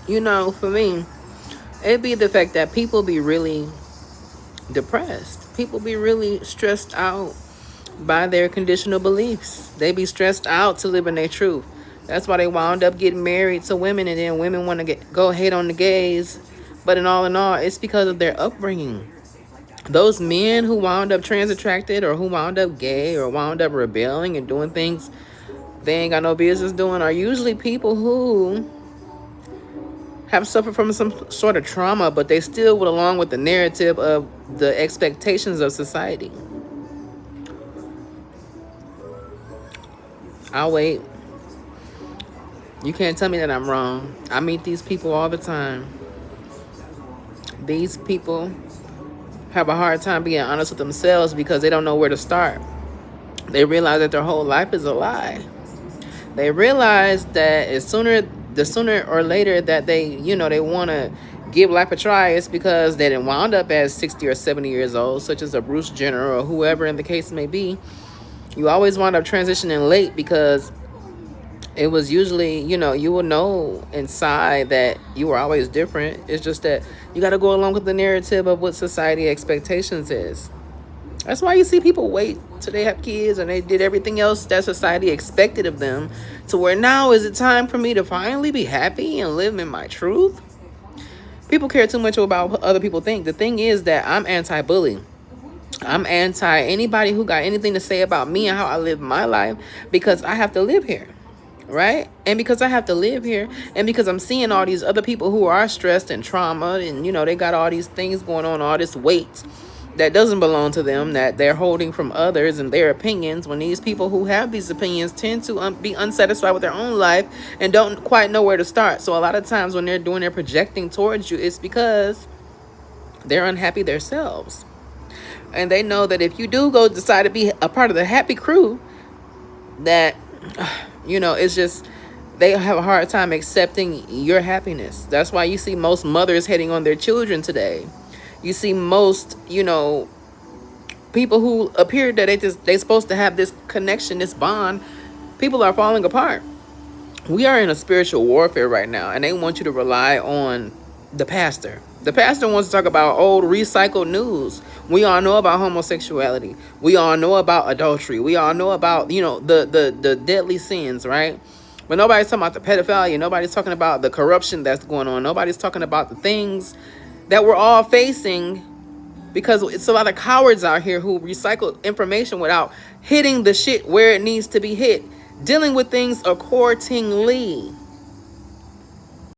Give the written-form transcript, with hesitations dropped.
For me, it'd be the fact that people be really depressed. People be really stressed out by their conditional beliefs. They be stressed out to live in their truth. That's why they wound up getting married to women, and then women want to go hate on the gays. But in all, it's because of their upbringing. Those men who wound up trans attracted, or who wound up gay, or wound up rebelling and doing things they ain't got no business doing, are usually people who have suffered from some sort of trauma, but they still went along with the narrative of the expectations of society. I'll wait. You can't tell me that I'm wrong. I meet these people all the time. These people have a hard time being honest with themselves because they don't know where to start. They realize that their whole life is a lie. They realize that the sooner or later that they want to give life a try, it's because they didn't wound up as 60 or 70 years old, such as a Bruce Jenner or whoever in the case may be. You always wind up transitioning late because it was usually, you will know inside that you were always different. It's just that you got to go along with the narrative of what society expectations is. That's why you see people wait till they have kids and they did everything else that society expected of them, to where now is it time for me to finally be happy and live in my truth. People care too much about what other people think. The thing is that I'm anti-bully. I'm anti anybody who got anything to say about me and how I live my life, because I have to live here. Right? And because I have to live here, and because I'm seeing all these other people who are stressed and trauma, and they got all these things going on, all this weight that doesn't belong to them, that they're holding from others and their opinions, when these people who have these opinions tend to be unsatisfied with their own life and don't quite know where to start. So a lot of times when they're doing their projecting towards you, it's because they're unhappy themselves. And they know that if you do go decide to be a part of the happy crew, that it's just, they have a hard time accepting your happiness. That's why you see most mothers hating on their children today. You see most, people who appear that they supposed to have this connection, this bond, people are falling apart. We are in a spiritual warfare right now, and they want you to rely on the pastor. The pastor wants to talk about old recycled news. We all know about homosexuality. We all know about adultery. We all know about, the deadly sins, right? But nobody's talking about the pedophilia. Nobody's talking about the corruption that's going on. Nobody's talking about the things that we're all facing, because it's a lot of cowards out here who recycle information without hitting the shit where it needs to be hit, dealing with things accordingly.